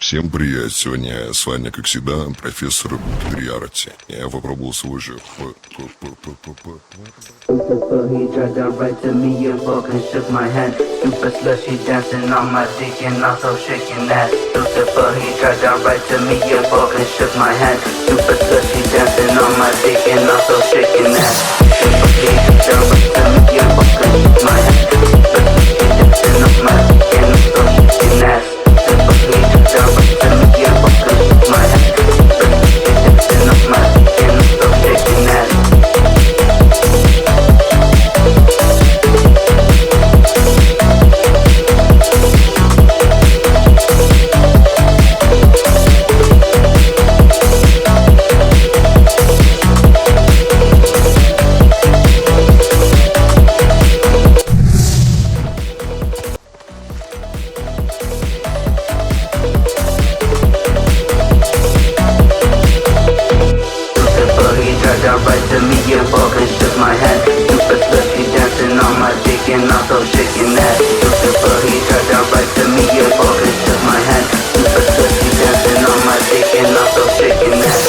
Всем привет! Сегодня с вами, как всегда, профессор Педриарти. Я попробовал свой же... Lucifer, he dragged right to me and walked and shook my hand. Super slushy dancing on my dick and also shaking that. Lucifer, he dragged right to me and walked and shook my hand. Super slushy dancing on my dick and also shaking that. Lucifer, he dragged right to me and walked and shook my hand. Super slushy dancing on my dick and also shaking that. Lucifer, he dragged right to me and walked and shook my hand. Super slushy dancing on my dick and also shaking that. Right to me, you walk and shook my hand. Super slushy dancing on my dick and also shaking that. Lucifer, he dragged right to me, you walk and shook my hand. Super slushy dancing on my dick and also shaking that.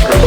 My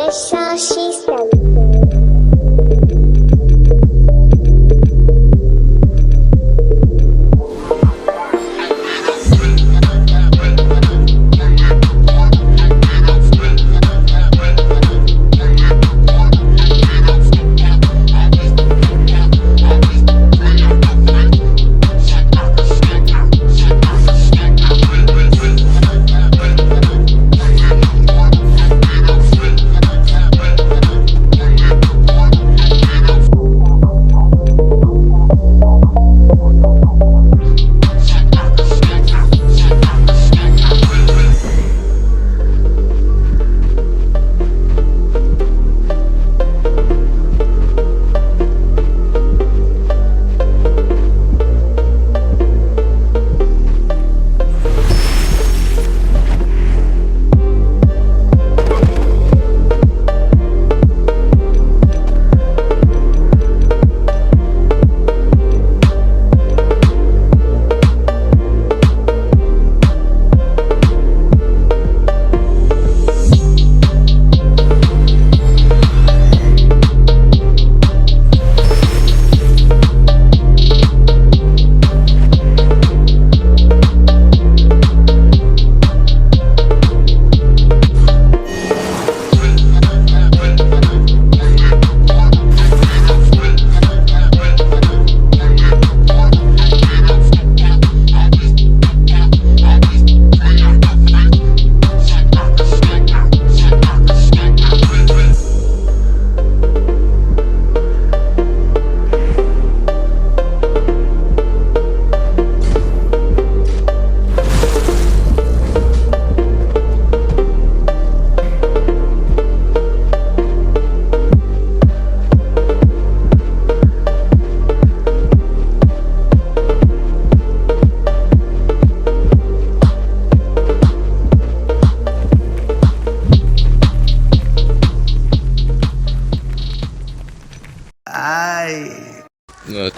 Nisha, she said.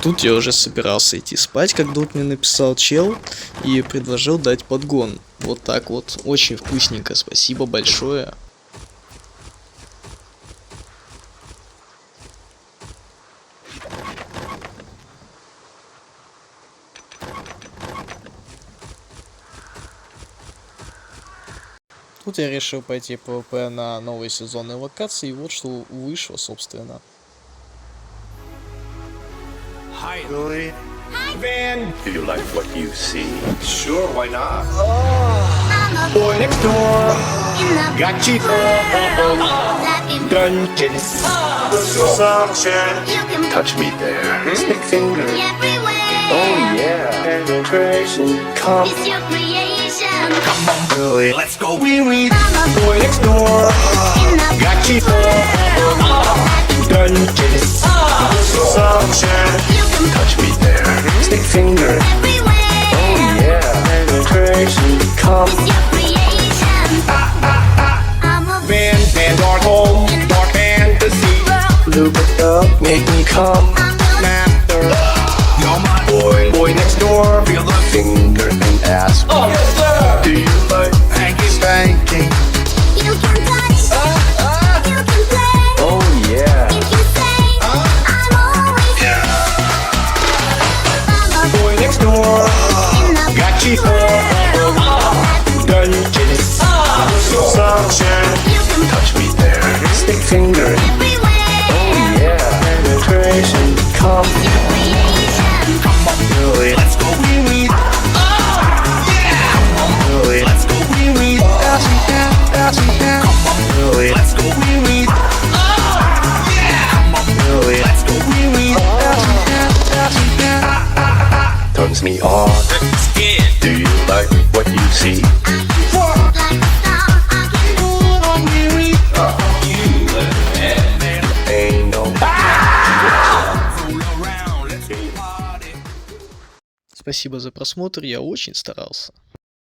Тут я уже собирался идти спать, как вдруг мне написал чел и предложил дать подгон. Вот так вот, очень вкусненько, спасибо большое. Тут я решил пойти PvP на новые сезонные локации, и вот что вышло, собственно. Hi, Lily. Hi, Van. Do you like what you see? Sure, why not? Boy next door. Got you. Dungeons. Sunshine. Touch me there. Stick finger. Oh yeah. Penetration. Come. Come on, Lily. Let's go. Wee wee. Boy next door. Got you. Dungeons. Sunshine. Touch me there. Stick finger. Oh yeah. Penetration. Come. Van, dark home, dark fantasy. Loop it up, make me come. Master. You're my boy next door. Feel the finger and ask. Oh yes sir. Do you like spanking? You can touch, you can play. Oh yeah. If you say, I'm always Boy next door. Got you. Dungeons. Sunshine. Touch me there. Stick finger. Oh yeah. Penetration. Come. Come on, Billy. Let's go wee wee. Yeah. Come on, Billy. Let's go wee wee. Pass me down. Come on, Billy. Let's go wee wee. Yeah. Come on, Billy. Let's go wee wee. Pass me down. Turns me on. Do you like what you see? Ain't no. Спасибо за просмотр, я очень старался.